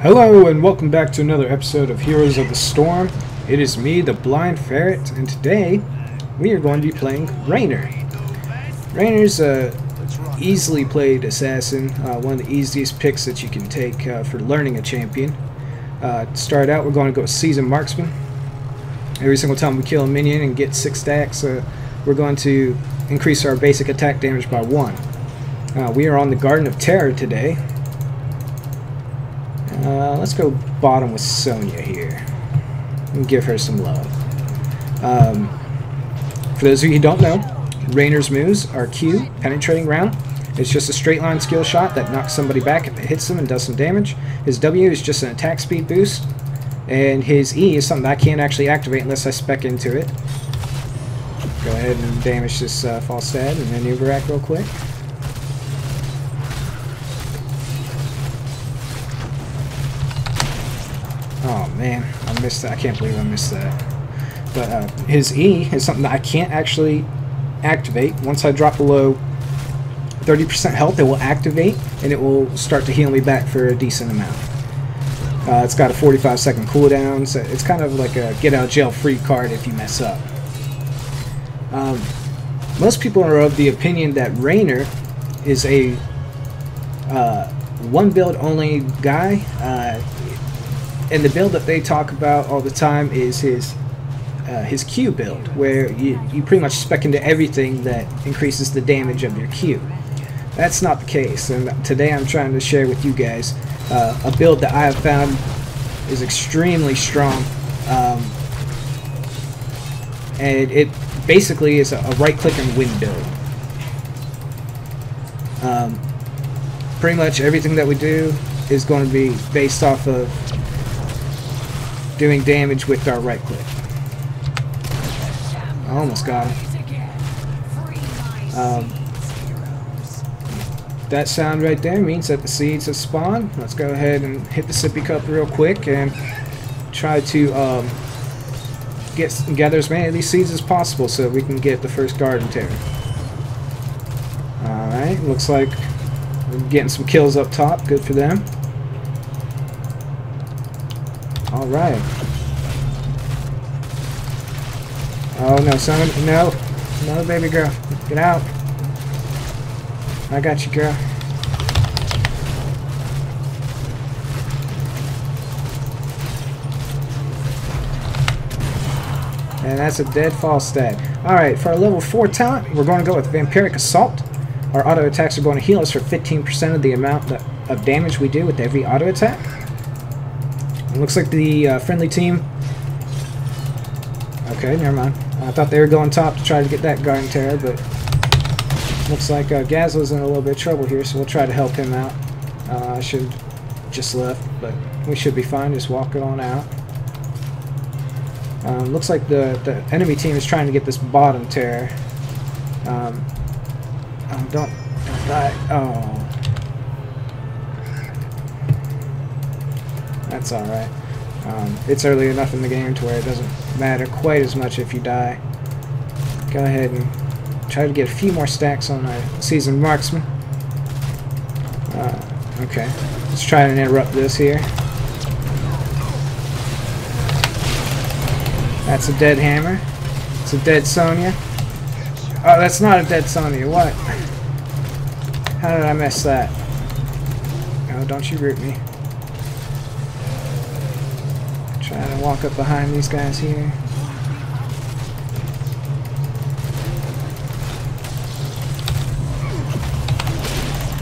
Hello and welcome back to another episode of Heroes of the Storm. It is me, the Blind Ferret, and today we are going to be playing Raynor. Raynor's a easily played assassin, one of the easiest picks that you can take for learning a champion. To start out, we're going to go with Seasoned Marksman. Every single time we kill a minion and get 6 stacks, we're going to increase our basic attack damage by 1. We are on the Garden of Terror today. Let's go bottom with Sonya here and give her some love. For those of you who don't know, Raynor's moves are Q, Penetrating Round. It's just a straight line skill shot that knocks somebody back if it hits them and does some damage. His W is just an attack speed boost. And his E is something that I can't actually activate unless I spec into it. Go ahead and damage this false stab and maneuver act real quick. Oh man, I missed that. I can't believe I missed that. But his E is something that I can't actually activate. Once I drop below 30% health, it will activate and it will start to heal me back for a decent amount. It's got a 45-second cooldown, so it's kind of like a get-out-of-jail-free card if you mess up. Most people are of the opinion that Raynor is a one-build-only guy. And the build that they talk about all the time is his Q build, where you pretty much spec into everything that increases the damage of your Q. That's not the case, and today I'm trying to share with you guys a build that I have found is extremely strong, and it basically is a right-click and win build. Pretty much everything that we do is going to be based off of doing damage with our right click. I almost got him. That sound right there means that the seeds have spawned. Let's go ahead and hit the sippy cup real quick and try to gather as many of these seeds as possible so we can get the first Garden Terror. Alright, looks like we're getting some kills up top. Good for them. Alright. Oh no, son. No. No, baby girl. Get out. I got you, girl. And that's a dead false stab. Alright, for our level 4 talent, we're going to go with Vampiric Assault. Our auto attacks are going to heal us for 15% of the amount of damage we do with every auto attack. It looks like the friendly team... Okay, never mind. I thought they were going top to try to get that Garden Terror, but looks like Gazlo's in a little bit of trouble here, so we'll try to help him out. I should have just left, but we should be fine. Just walk it on out. Looks like the enemy team is trying to get this bottom Terror. Oh, don't die. Oh. That's alright. It's early enough in the game to where it doesn't matter quite as much if you die. Go ahead and try to get a few more stacks on our Seasoned Marksman. Okay, let's try and interrupt this here. That's a dead hammer. It's a dead Sonya. Oh, that's not a dead Sonya. What? How did I miss that? Oh, don't you root me. Trying to walk up behind these guys here.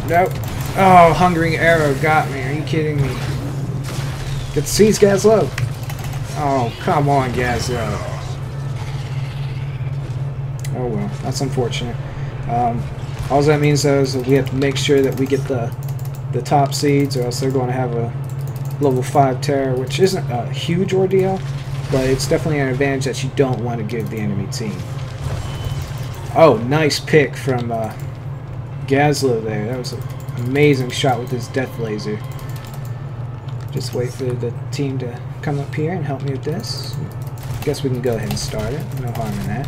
Nope. Oh, Hungering Arrow got me. Are you kidding me? Get the seeds, Gazlo. Oh, come on, Gazlo. Oh well, that's unfortunate. All that means though is that we have to make sure that we get the top seeds, or else they're going to have a level 5 Terror, which isn't a huge ordeal, but it's definitely an advantage that you don't want to give the enemy team. Oh, nice pick from Gazlo there. That was an amazing shot with his death laser. Just wait for the team to come up here and help me with this. Guess we can go ahead and start it. No harm in that.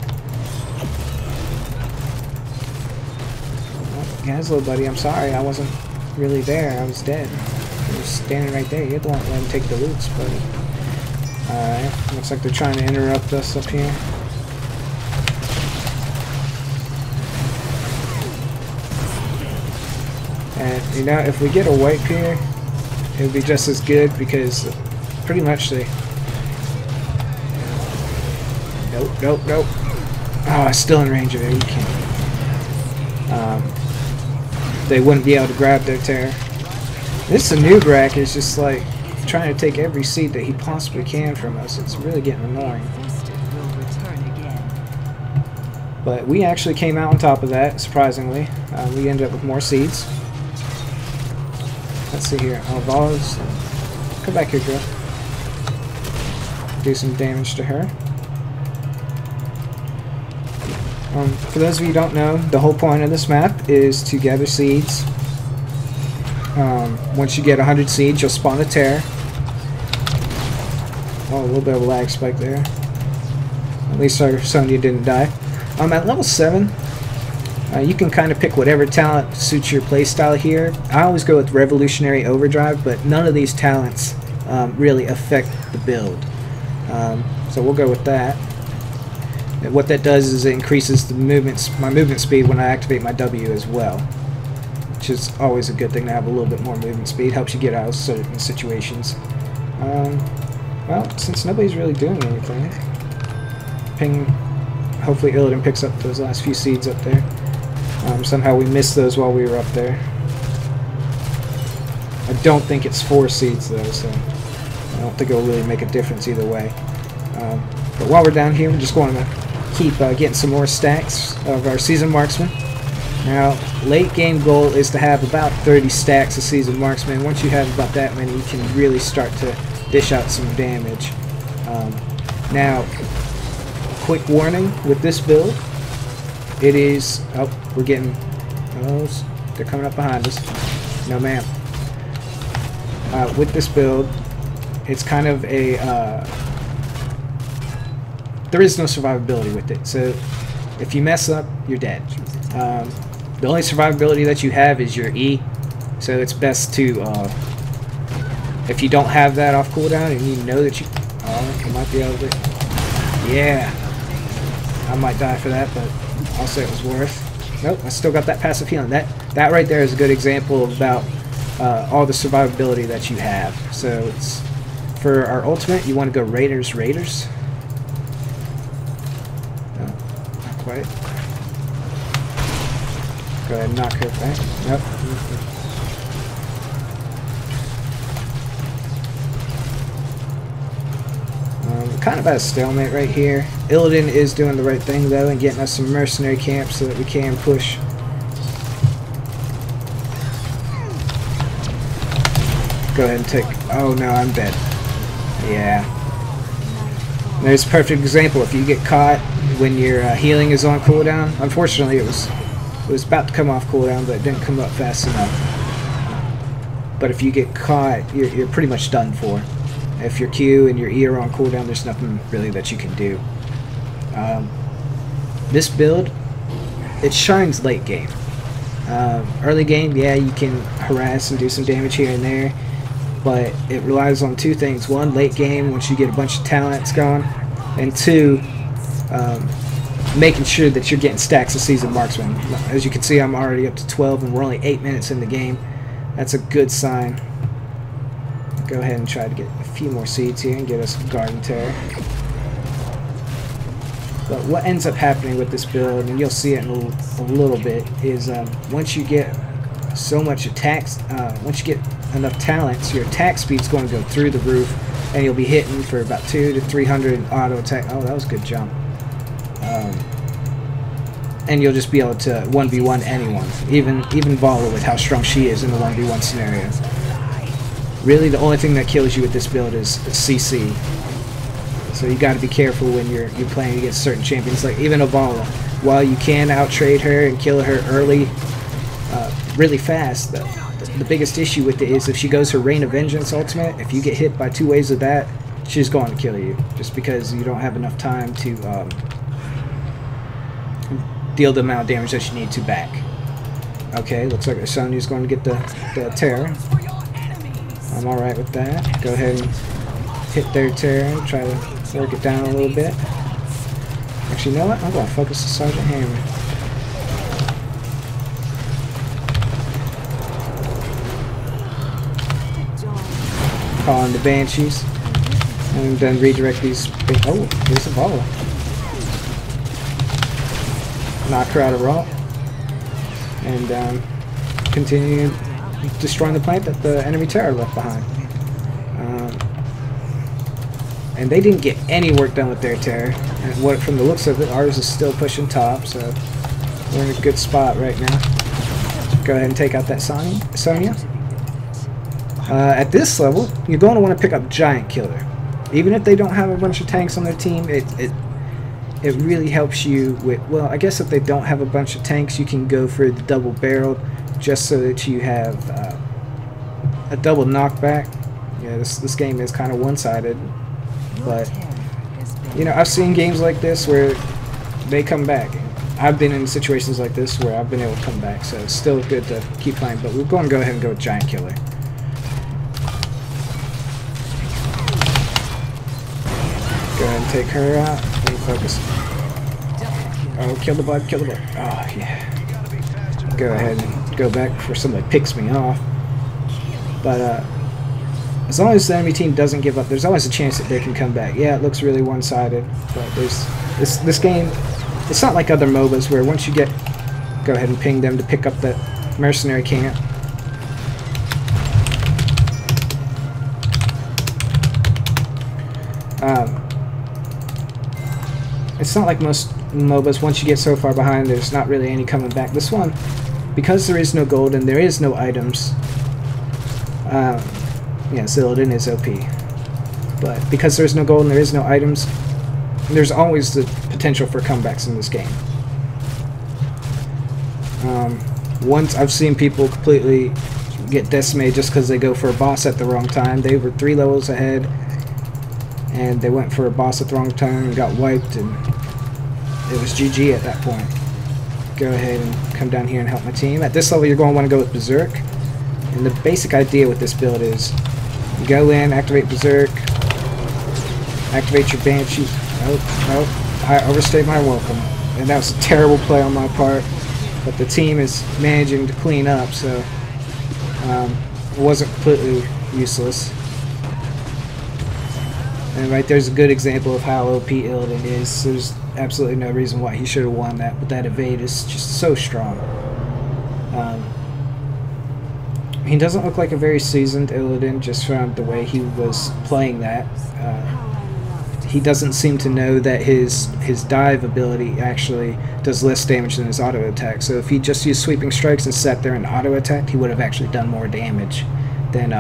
Well, Gazlo, buddy, I'm sorry. I wasn't really there. I was dead. You're standing right there. You don't want to let him take the loots, buddy. Alright, looks like they're trying to interrupt us up here. And, you know, if we get a wipe here, it would be just as good because pretty much they... Nope, nope, nope. Oh, it's still in range of it. You can't. They wouldn't be able to grab their terror. This Noob is just like trying to take every seed that he possibly can from us. It's really getting annoying. But we actually came out on top of that, surprisingly. We ended up with more seeds. Let's see here. Oh, Balls. Come back here, girl. Do some damage to her. For those of you who don't know, the whole point of this map is to gather seeds. Once you get 100 seeds, you'll spawn a terror. Oh, a little bit of a lag spike there. At least our Sonya didn't die. At level 7, you can kind of pick whatever talent suits your playstyle here. I always go with Revolutionary Overdrive, but none of these talents really affect the build. So we'll go with that. And what that does is it increases the my movement speed when I activate my W as well, which is always a good thing to have a little bit more movement speed. Helps you get out of certain situations. Well, since nobody's really doing anything, ping. Hopefully Illidan picks up those last few seeds up there. Somehow we missed those while we were up there. I don't think it's 4 seeds though, so I don't think it'll really make a difference either way. But while we're down here, we're just going to keep getting some more stacks of our Seasoned Marksman. Now, late game goal is to have about 30 stacks of Seasoned Marksman. Once you have about that many, you can really start to dish out some damage. Now, quick warning with this build, it is... Oh, we're getting... Oh, they're coming up behind us. No, ma'am. With this build, it's kind of a... there is no survivability with it, so if you mess up, you're dead. The only survivability that you have is your E, so it's best to, if you don't have that off cooldown and you know that you might be able to, yeah, I might die for that, but I'll say it was worth. Nope, I still got that passive healing. That right there is a good example about all the survivability that you have. So it's for our ultimate, you want to go Raiders. Quite. Go ahead and knock her back. Nope. Kind of at a stalemate right here. Illidan is doing the right thing though and getting us some mercenary camps so that we can push. Go ahead and take... Oh no, I'm dead. Yeah. There's a perfect example. If you get caught when your healing is on cooldown, unfortunately it was about to come off cooldown, but it didn't come up fast enough. But if you get caught, you're pretty much done for. If your Q and your E are on cooldown, there's nothing really that you can do. This build, it shines late game. Early game, yeah, you can harass and do some damage here and there, but it relies on 2 things. 1, late game, once you get a bunch of talents going, and 2, making sure that you're getting stacks of Seasoned Marksman. As you can see, I'm already up to 12 and we're only 8 minutes in the game. That's a good sign. Go ahead and try to get a few more seeds here and get us Garden Terror. But what ends up happening with this build, and you'll see it in a little bit, is once you get so much attacks, once you get enough talents, your attack speed's going to go through the roof, and you'll be hitting for about 200 to 300 auto attack. Oh, that was a good jump. And you'll just be able to 1v1 anyone, even Vala with how strong she is in the 1v1 scenario. Really, the only thing that kills you with this build is CC. So you got to be careful when you're playing against certain champions, like even Vala. While you can out-trade her and kill her early, really fast, the biggest issue with it is if she goes her Reign of Vengeance ultimate, if you get hit by 2 waves of that, she's going to kill you, just because you don't have enough time to deal the amount of damage that you need to back. Okay, looks like Sonya's going to get the terror. I'm alright with that. Go ahead and hit their terror and try to work it down a little bit. Actually, you know what? I'm going to focus the Sergeant Hammer. Call on the Banshees. And then redirect these. Oh, there's a ball. Knock her out of rock. And continue destroying the plant that the enemy terror left behind. And they didn't get any work done with their terror. And what, from the looks of it, ours is still pushing top, so we're in a good spot right now. Go ahead and take out that Sonya. At this level, you're going to want to pick up Giant Killer. Even if they don't have a bunch of tanks on their team, it really helps you with, well, I guess if they don't have a bunch of tanks, you can go for the double barrel just so that you have a double knockback. Yeah, this game is kind of one-sided, but you know, I've seen games like this where they come back. I've been in situations like this where I've been able to come back, so it's still good to keep playing, but we're going to go ahead and go with Giant Killer. Go ahead and take her out. Let me focus. Oh, kill the bug, kill the bug. Oh, yeah. Go ahead and go back before somebody picks me off. But as long as the enemy team doesn't give up, there's always a chance that they can come back. Yeah, it looks really one-sided, but there's this game. It's not like other MOBAs where once you get, go ahead and ping them to pick up that mercenary camp. It's not like most MOBAs. Once you get so far behind, there's not really any coming back. This one, because there is no gold and there is no items, yeah, Zillidan is OP. But because there's no gold and there is no items, there's always the potential for comebacks in this game. Once I've seen people completely get decimated just because they go for a boss at the wrong time. They were 3 levels ahead, and they went for a boss at the wrong time and got wiped, and it was GG at that point. Go ahead and come down here and help my team. At this level, you're going to want to go with Berserk. And the basic idea with this build is you go in, activate Berserk, activate your Banshee. Nope, nope. I overstayed my welcome. And that was a terrible play on my part. But the team is managing to clean up, so it wasn't completely useless. And right there's a good example of how OP Illidan is. There's absolutely no reason why he should have won that, but that evade is just so strong. He doesn't look like a very seasoned Illidan just from the way he was playing that. He doesn't seem to know that his dive ability actually does less damage than his auto attack. So if he just used sweeping strikes and sat there and auto attacked, he would have actually done more damage than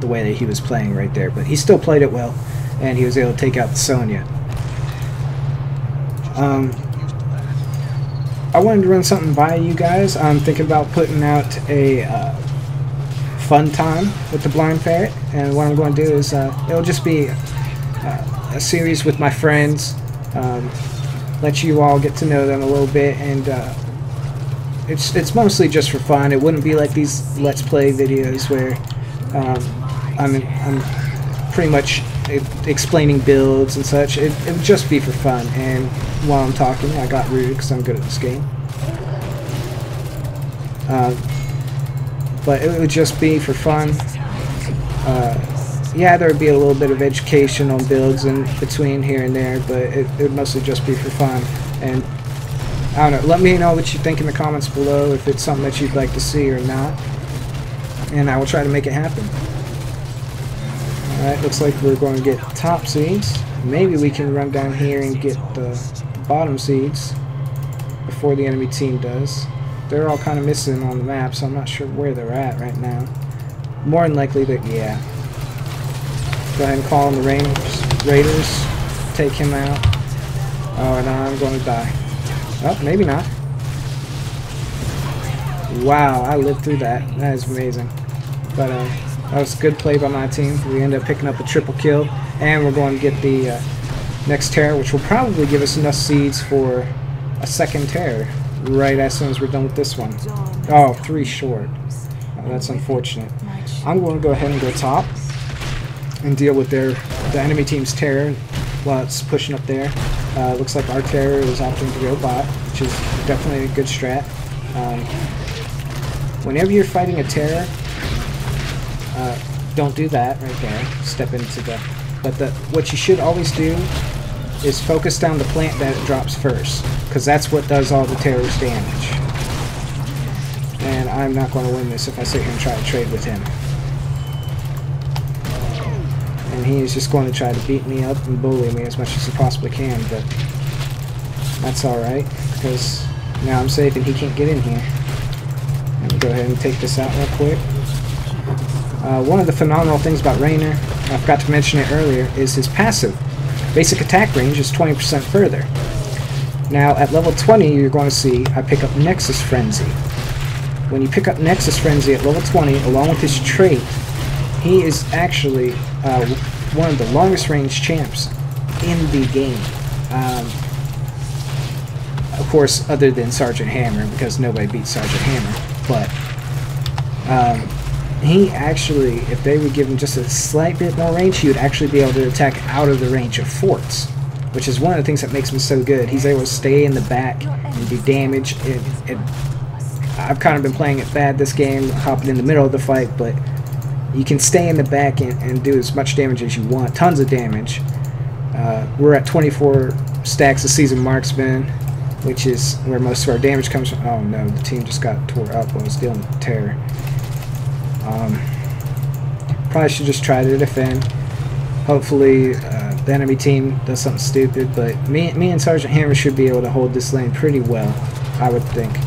the way that he was playing right there. But he still played it well, and he was able to take out the Sonya. I wanted to run something by you guys. I'm thinking about putting out a fun time with the Blind Ferret, and what I'm going to do is it'll just be a series with my friends, let you all get to know them a little bit, and it's mostly just for fun. It wouldn't be like these Let's Play videos where I'm pretty much explaining builds and such. It would just be for fun, and while I'm talking, I got rude because I'm good at this game. But it would just be for fun. Yeah, there would be a little bit of education on builds in between here and there, but it would mostly just be for fun. And I don't know, let me know what you think in the comments below, if it's something that you'd like to see or not, and I will try to make it happen. Alright, looks like we're going to get top seeds. Maybe we can run down here and get the bottom seeds before the enemy team does. They're all kind of missing on the map, so I'm not sure where they're at right now. More than likely that, yeah. Go ahead and call on the Raiders. Take him out. Oh, and I'm going to die. Oh, maybe not. Wow, I lived through that. That is amazing. But that was a good play by my team. We ended up picking up a triple kill, and we're going to get the next terror, which will probably give us enough seeds for a second terror right as soon as we're done with this one. Oh, 3 short. Oh, that's unfortunate. I'm going to go ahead and go top and deal with the enemy team's terror while it's pushing up there. Looks like our terror is opting to go bot, which is definitely a good strat. Whenever you're fighting a terror, don't do that right there. Step into the... But what you should always do is focus down the plant that it drops first, because that's what does all the terror's damage. And I'm not going to win this if I sit here and try to trade with him. And he is just going to try to beat me up and bully me as much as he possibly can, but that's alright, because now I'm safe and he can't get in here. Let me go ahead and take this out real quick. One of the phenomenal things about Raynor, I forgot to mention it earlier, is his passive. Basic attack range is 20% further. Now at level 20 you're going to see I pick up Nexus Frenzy. When you pick up Nexus Frenzy at level 20 along with his trait, he is actually one of the longest range champs in the game. Of course, other than Sergeant Hammer, because nobody beats Sergeant Hammer. But he actually, if they would give him just a slight bit more range, he would actually be able to attack out of the range of forts, which is one of the things that makes him so good. He's able to stay in the back and do damage. I've kind of been playing it bad this game, hopping in the middle of the fight, but you can stay in the back and do as much damage as you want. Tons of damage. We're at 24 stacks of Seasoned Marksman, which is where most of our damage comes from. Oh no, the team just got tore up when I was dealing with terror. Probably should just try to defend. Hopefully the enemy team does something stupid, but me and Sergeant Hammer should be able to hold this lane pretty well, I would think.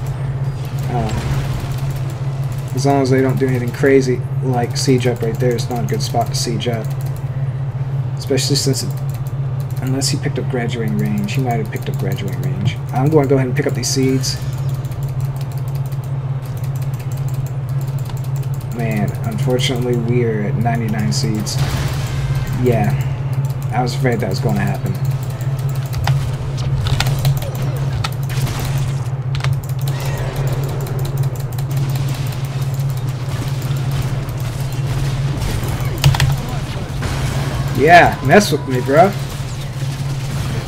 As long as they don't do anything crazy like siege up right there. It's not a good spot to siege up, especially since unless he picked up graduating range. He might have picked up graduating range. I'm going to go ahead and pick up these seeds. Man, unfortunately we are at 99 seeds. Yeah, I was afraid that was going to happen. Yeah, mess with me, bro.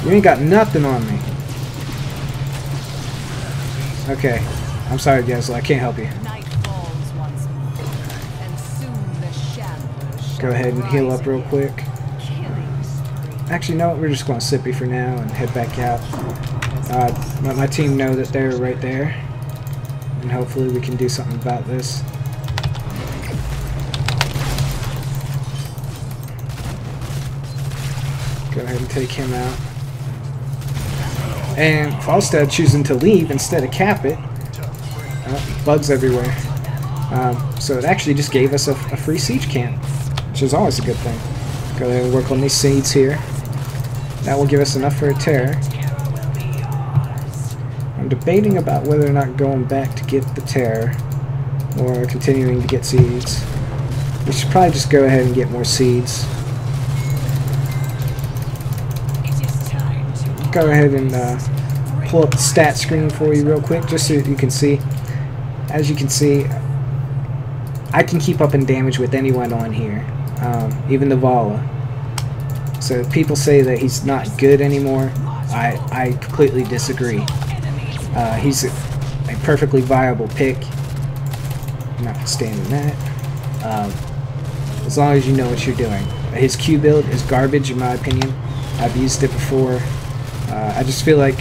You ain't got nothing on me. Okay, I'm sorry, guys. I can't help you. Go ahead and heal up real quick. Actually, no, we're just going to sippy for now and head back out. Let my team know that they're right there, and hopefully we can do something about this. Go ahead and take him out. And Falstad choosing to leave instead of cap it. Bugs everywhere. So it actually just gave us a free siege camp, which is always a good thing. Go ahead and work on these seeds here. That will give us enough for a terror. I'm debating about whether or not going back to get the terror or continuing to get seeds. We should probably just go ahead and get more seeds. Go ahead and pull up the stat screen for you real quick, just so you can see. As you can see, I can keep up in damage with anyone on here, even the Vala. So if people say that he's not good anymore, I completely disagree. He's a perfectly viable pick, notwithstanding that. As long as you know what you're doing. His Q build is garbage in my opinion. I've used it before. I just feel like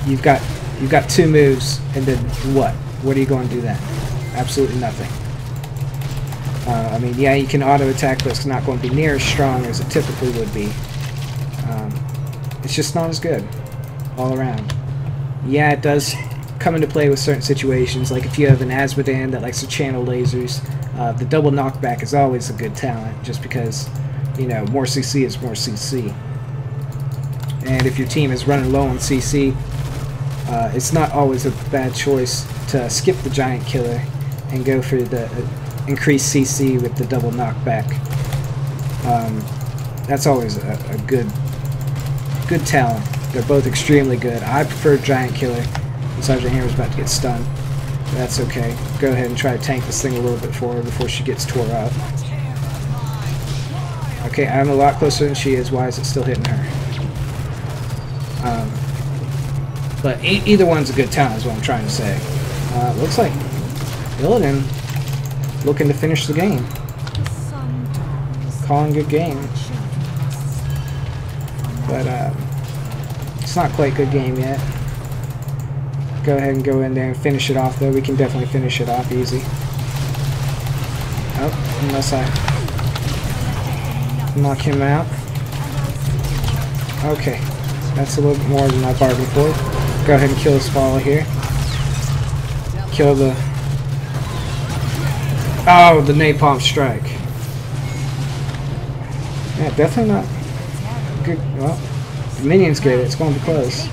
you've got two moves, and then what? What are you going to do then? Absolutely nothing. I mean, yeah, you can auto attack, but it's not going to be near as strong as it typically would be. It's just not as good all around. Yeah, it does come into play with certain situations, like if you have an Asmodan that likes to channel lasers. The double knockback is always a good talent, just because, you know, more CC is more CC. And if your team is running low on CC, it's not always a bad choice to skip the giant killer and go for the increased CC with the double knockback. That's always a good talent. They're both extremely good. I prefer giant killer. Sergeant Hammer's about to get stunned. That's okay. Go ahead and try to tank this thing a little bit for her before she gets tore up. Okay, I'm a lot closer than she is. Why is it still hitting her? But either one's a good time is what I'm trying to say. Looks like Illidan looking to finish the game. Calling good game. But it's not quite good game yet. Go ahead and go in there and finish it off, though. We can definitely finish it off easy. Oh, unless I knock him out. Okay, that's a little bit more than I bargained for. Go ahead and kill this follow here. Kill the... Oh, the napalm strike. Yeah, definitely not good. Well, the minions get it. It's going to be close.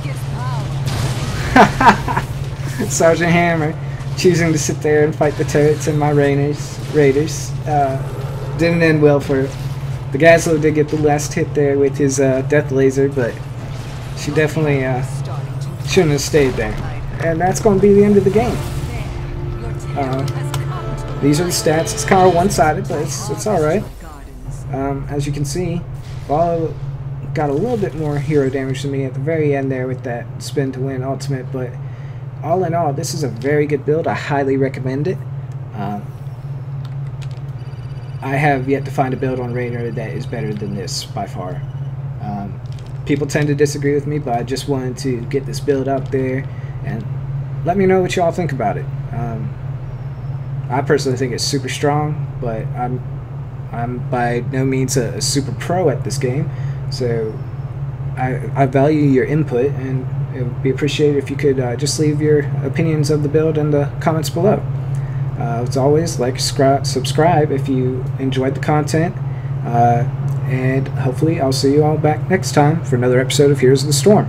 Sergeant Hammer choosing to sit there and fight the turrets and my Raiders. Didn't end well for it. The Gazlo did get the last hit there with his death laser, but she definitely shouldn't have stayed there. And that's going to be the end of the game. These are the stats. It's kind of one-sided, but it's alright. As you can see, Bala got a little bit more hero damage than me at the very end there with that spin to win ultimate, but all in all, this is a very good build. I highly recommend it. I have yet to find a build on Raynor that is better than this by far. People tend to disagree with me, but I just wanted to get this build out there and let me know what y'all think about it. I personally think it's super strong, but I'm by no means a super pro at this game, so I value your input, and it would be appreciated if you could just leave your opinions of the build in the comments below. As always, like, subscribe if you enjoyed the content, and hopefully I'll see you all back next time for another episode of Heroes of the Storm.